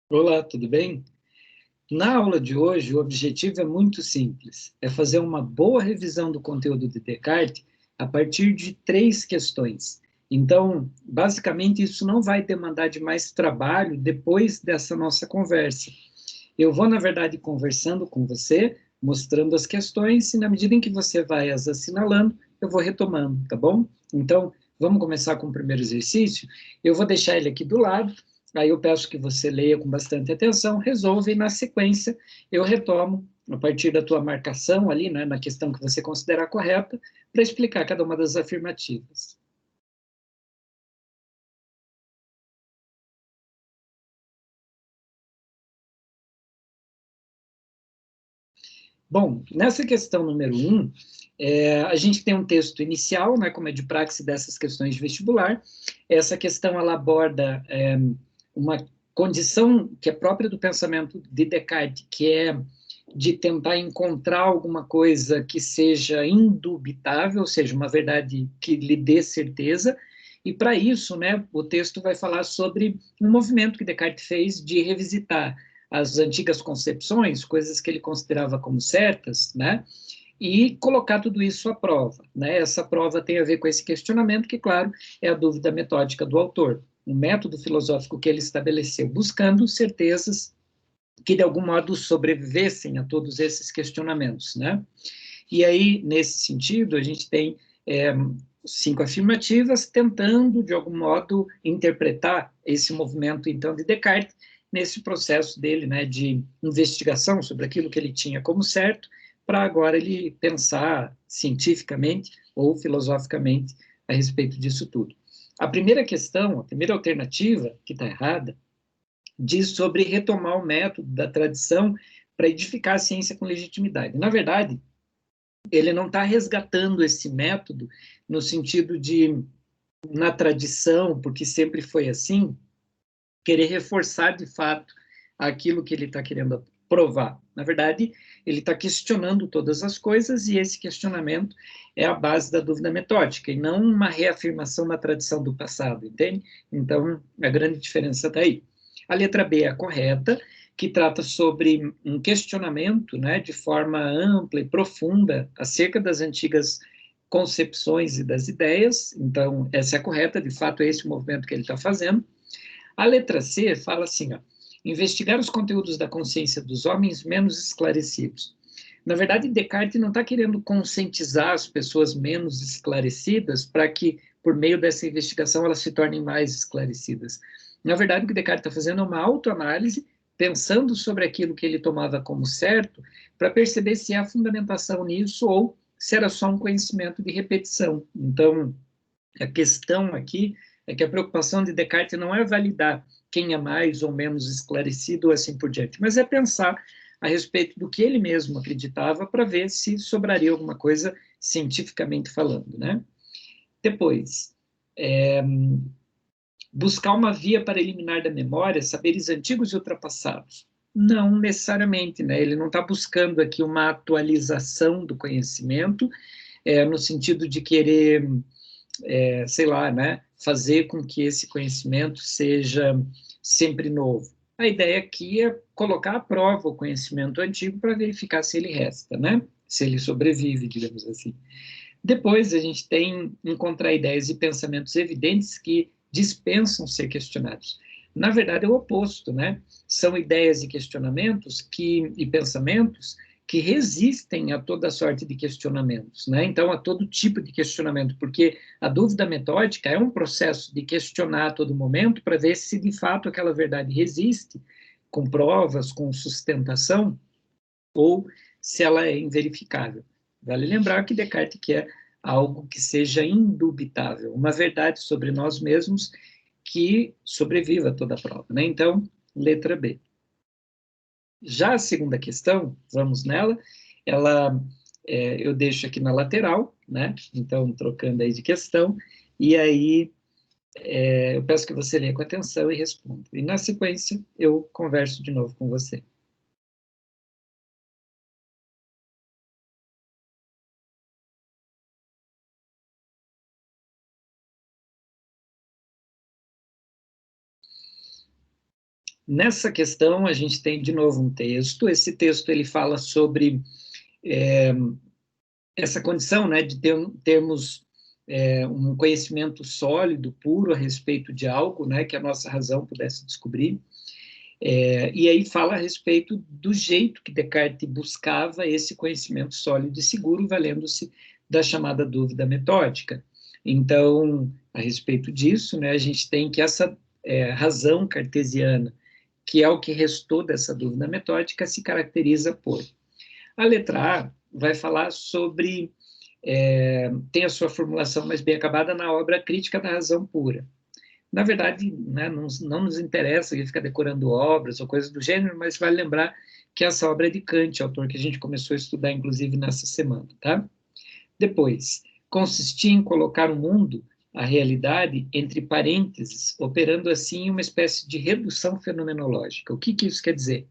Olá, tudo bem? Na aula de hoje, o objetivo é muito simples: é fazer uma boa revisão do conteúdo de Descartes a partir de três questões. Então, basicamente, isso não vai demandar de mais trabalho depois dessa nossa conversa. Eu vou, na verdade, conversando com você, mostrando as questões, e na medida em que você vai as assinalando, eu vou retomando, tá bom? Então, vamos começar com o primeiro exercício. Eu vou deixar ele aqui do lado, aí eu peço que você leia com bastante atenção, resolva, e na sequência eu retomo a partir da tua marcação ali, né, na questão que você considerar correta, para explicar cada uma das afirmativas. Bom, nessa questão número um, a gente tem um texto inicial, né, como é de praxe dessas questões de vestibular. Essa questão ela aborda uma condição que é própria do pensamento de Descartes, que é de tentar encontrar alguma coisa que seja indubitável, ou seja, uma verdade que lhe dê certeza. E para isso, né, o texto vai falar sobre um movimento que Descartes fez de revisitar as antigas concepções, coisas que ele considerava como certas, né? E colocar tudo isso à prova, né? Essa prova tem a ver com esse questionamento, que, claro, é a dúvida metódica do autor, um método filosófico que ele estabeleceu, buscando certezas que, de algum modo, sobrevivessem a todos esses questionamentos, né? E aí, nesse sentido, a gente tem cinco afirmativas tentando, de algum modo, interpretar esse movimento, então, de Descartes, nesse processo dele, né, de investigação sobre aquilo que ele tinha como certo, para agora ele pensar cientificamente ou filosoficamente a respeito disso tudo. A primeira questão, a primeira alternativa, que está errada, diz sobre retomar o método da tradição para edificar a ciência com legitimidade. Na verdade, ele não está resgatando esse método no sentido de, na tradição, porque sempre foi assim, querer reforçar de fato aquilo que ele está querendo provar. Na verdade, ele está questionando todas as coisas e esse questionamento é a base da dúvida metódica e não uma reafirmação da tradição do passado, entende? Então, a grande diferença está aí. A letra B é a correta, que trata sobre um questionamento, né, de forma ampla e profunda acerca das antigas concepções e das ideias. Então, essa é a correta, de fato, é esse o movimento que ele está fazendo. A letra C fala assim, ó, investigar os conteúdos da consciência dos homens menos esclarecidos. Na verdade, Descartes não está querendo conscientizar as pessoas menos esclarecidas para que, por meio dessa investigação, elas se tornem mais esclarecidas. Na verdade, o que Descartes está fazendo é uma autoanálise, pensando sobre aquilo que ele tomava como certo, para perceber se há fundamentação nisso ou se era só um conhecimento de repetição. Então, a questão aqui é que a preocupação de Descartes não é validar quem é mais ou menos esclarecido ou assim por diante, mas é pensar a respeito do que ele mesmo acreditava para ver se sobraria alguma coisa cientificamente falando, né? Depois, é, buscar uma via para eliminar da memória saberes antigos e ultrapassados. Não necessariamente, né? Ele não está buscando aqui uma atualização do conhecimento, no sentido de querer sei lá, né, fazer com que esse conhecimento seja sempre novo. A ideia aqui é colocar à prova o conhecimento antigo para verificar se ele resta, né? Se ele sobrevive, digamos assim. Depois a gente tem encontrar ideias e pensamentos evidentes que dispensam ser questionados. Na verdade, é o oposto, né? São ideias e questionamentos e pensamentos que resistem a toda sorte de questionamentos, né? Então, a todo tipo de questionamento, porque a dúvida metódica é um processo de questionar a todo momento para ver se de fato aquela verdade resiste, com provas, com sustentação, ou se ela é inverificável. Vale lembrar que Descartes quer algo que seja indubitável, uma verdade sobre nós mesmos que sobreviva a toda a prova, né? Então, letra B. Já a segunda questão, vamos nela, ela eu deixo aqui na lateral, né? Então, trocando aí de questão, e aí eu peço que você leia com atenção e responda. E na sequência, eu converso de novo com você. Nessa questão, a gente tem, de novo, um texto. Esse texto ele fala sobre essa condição, né, de termos um conhecimento sólido, puro a respeito de algo, né, que a nossa razão pudesse descobrir. E aí fala a respeito do jeito que Descartes buscava esse conhecimento sólido e seguro, valendo-se da chamada dúvida metódica. Então, a respeito disso, né, a gente tem que essa razão cartesiana, que é o que restou dessa dúvida metódica, se caracteriza por... A letra A vai falar sobre... tem a sua formulação mais bem acabada na obra Crítica da Razão Pura. Na verdade, né, não nos interessa ficar decorando obras ou coisas do gênero, mas vale lembrar que essa obra é de Kant, autor que a gente começou a estudar, inclusive, nessa semana, tá? Depois, consistia em colocar o mundo, a realidade, entre parênteses, operando assim uma espécie de redução fenomenológica. O que isso quer dizer?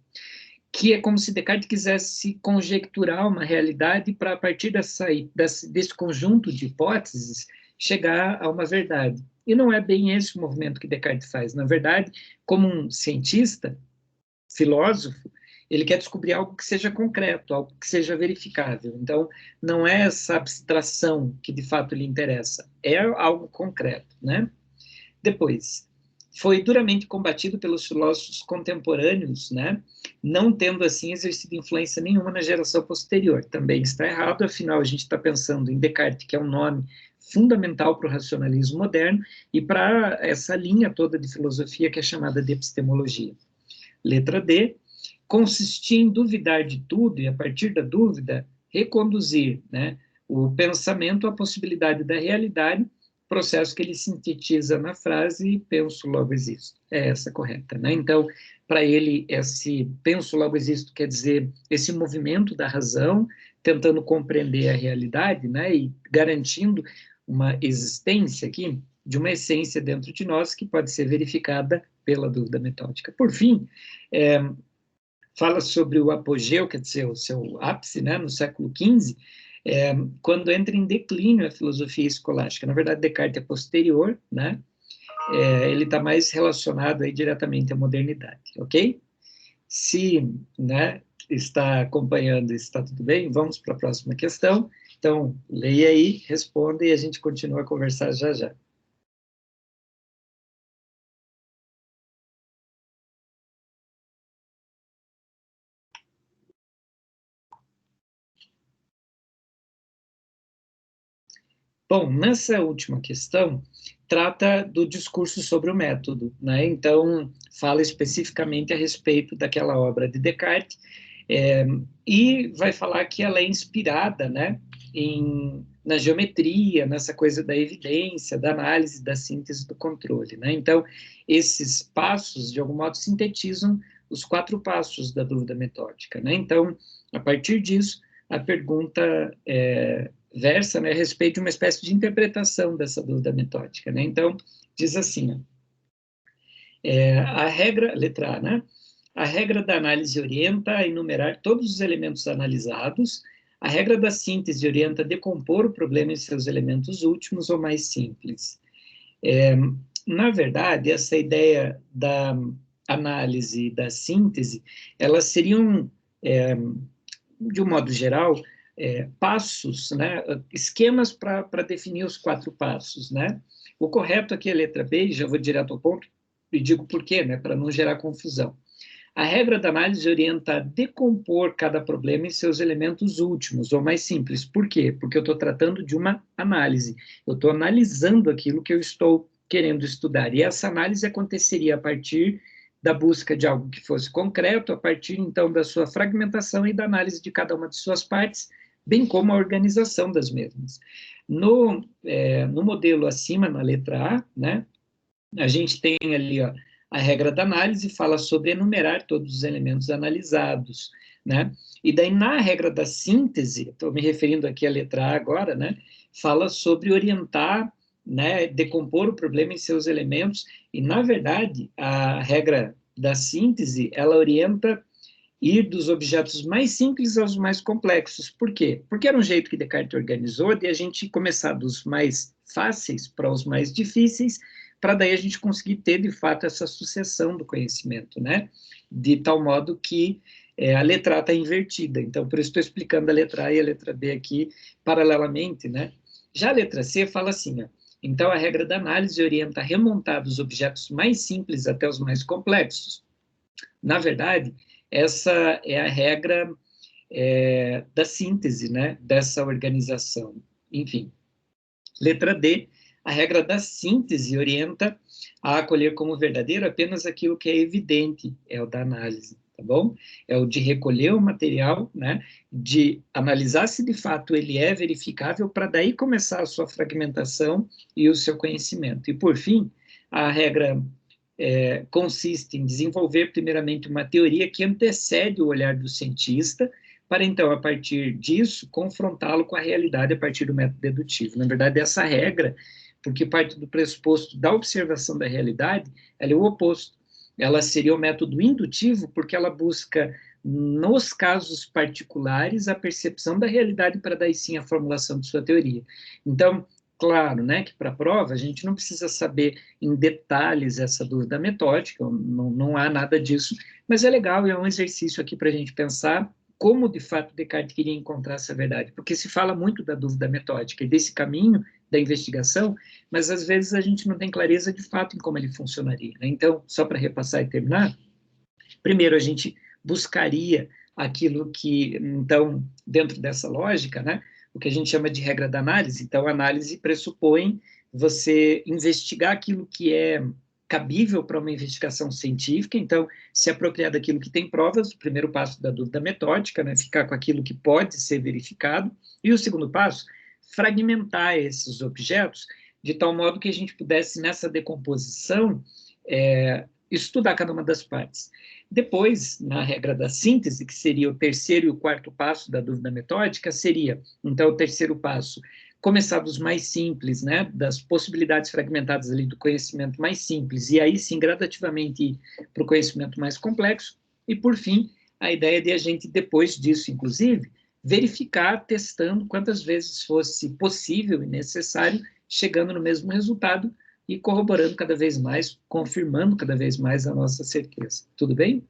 Que é como se Descartes quisesse conjecturar uma realidade para, a partir desse conjunto de hipóteses, chegar a uma verdade. E não é bem esse o movimento que Descartes faz. Na verdade, como um cientista, filósofo, ele quer descobrir algo que seja concreto, algo que seja verificável. Então, não é essa abstração que de fato lhe interessa, é algo concreto, né? Depois, foi duramente combatido pelos filósofos contemporâneos, né? Não tendo assim exercido influência nenhuma na geração posterior. Também está errado, afinal a gente está pensando em Descartes, que é um nome fundamental para o racionalismo moderno e para essa linha toda de filosofia que é chamada de epistemologia. Letra D, consistia em duvidar de tudo e, a partir da dúvida, reconduzir, né, o pensamento à possibilidade da realidade, processo que ele sintetiza na frase penso, logo existo. É essa correta, né? Então, para ele, esse penso, logo existo quer dizer esse movimento da razão, tentando compreender a realidade, né, e garantindo uma existência aqui de uma essência dentro de nós que pode ser verificada pela dúvida metódica. Por fim, fala sobre o apogeu, quer dizer, o seu ápice, né, no século XV, quando entra em declínio a filosofia escolástica. Na verdade, Descartes é posterior, né? Ele está mais relacionado aí diretamente à modernidade, ok? Se, né, está acompanhando, está tudo bem, vamos para a próxima questão. Então, leia aí, responda e a gente continua a conversar já já. Bom, nessa última questão, trata do discurso sobre o método, né? Então, fala especificamente a respeito daquela obra de Descartes, e vai falar que ela é inspirada, né, na geometria, nessa coisa da evidência, da análise, da síntese, do controle, né? Então, esses passos, de algum modo, sintetizam os 4 passos da dúvida metódica, né? Então, a partir disso, a pergunta versa, né, a respeito de uma espécie de interpretação dessa dúvida metódica, né? Então, diz assim, a regra, letra A, né? A regra da análise orienta a enumerar todos os elementos analisados, a regra da síntese orienta a decompor o problema em seus elementos últimos ou mais simples. Na verdade, essa ideia da análise e da síntese, elas seriam, de um modo geral, passos, né, esquemas para definir os 4 passos, né? O correto aqui é a letra B, já vou direto ao ponto, e digo por quê, né, para não gerar confusão. A regra da análise orienta a decompor cada problema em seus elementos últimos, ou mais simples. Por quê? Porque eu estou tratando de uma análise. Eu estou analisando aquilo que eu estou querendo estudar. E essa análise aconteceria a partir da busca de algo que fosse concreto, a partir, então, da sua fragmentação e da análise de cada uma de suas partes, bem como a organização das mesmas. No modelo acima, na letra A, né, a gente tem ali, ó, a regra da análise fala sobre enumerar todos os elementos analisados, né? E daí, na regra da síntese, estou me referindo aqui à letra A agora, né? Fala sobre orientar, né? Decompor o problema em seus elementos, e, na verdade, a regra da síntese, ela orienta ir dos objetos mais simples aos mais complexos. Por quê? Porque era um jeito que Descartes organizou de a gente começar dos mais fáceis para os mais difíceis, para daí a gente conseguir ter, de fato, essa sucessão do conhecimento, né? De tal modo que a letra A está invertida. Então, por isso estou explicando a letra A e a letra B aqui paralelamente, né? Já a letra C fala assim, ó, então a regra da análise orienta a remontar dos objetos mais simples até os mais complexos. Na verdade, essa é a regra da síntese, né, dessa organização. Enfim, letra D, a regra da síntese orienta a acolher como verdadeiro apenas aquilo que é evidente, é o da análise, tá bom? É o de recolher o material, né, de analisar se de fato ele é verificável, para daí começar a sua fragmentação e o seu conhecimento. E, por fim, a regra consiste em desenvolver, primeiramente, uma teoria que antecede o olhar do cientista, para então, a partir disso, confrontá-lo com a realidade a partir do método dedutivo. Na verdade, essa regra, porque parte do pressuposto da observação da realidade, ela é o oposto. Ela seria o método indutivo, porque ela busca, nos casos particulares, a percepção da realidade para daí sim a formulação de sua teoria. Então, claro, né, que para a prova a gente não precisa saber em detalhes essa dúvida metódica, não há nada disso, mas é legal e é um exercício aqui para a gente pensar como, de fato, Descartes queria encontrar essa verdade, porque se fala muito da dúvida metódica e desse caminho da investigação, mas às vezes a gente não tem clareza de fato em como ele funcionaria, né? Então, só para repassar e terminar, primeiro a gente buscaria aquilo que, então, dentro dessa lógica, né, o que a gente chama de regra da análise. Então, a análise pressupõe você investigar aquilo que é cabível para uma investigação científica, então, se apropriar daquilo que tem provas, o primeiro passo da dúvida metódica, né, ficar com aquilo que pode ser verificado, e o segundo passo, fragmentar esses objetos de tal modo que a gente pudesse, nessa decomposição, estudar cada uma das partes. Depois, na regra da síntese, que seria o terceiro e o quarto passo da dúvida metódica, seria, então, o terceiro passo, começar dos mais simples, né, das possibilidades fragmentadas ali do conhecimento mais simples, e aí sim, gradativamente ir para o conhecimento mais complexo, e por fim, a ideia de a gente, depois disso, inclusive, verificar, testando quantas vezes fosse possível e necessário, chegando no mesmo resultado, e corroborando cada vez mais, confirmando cada vez mais a nossa certeza. Tudo bem?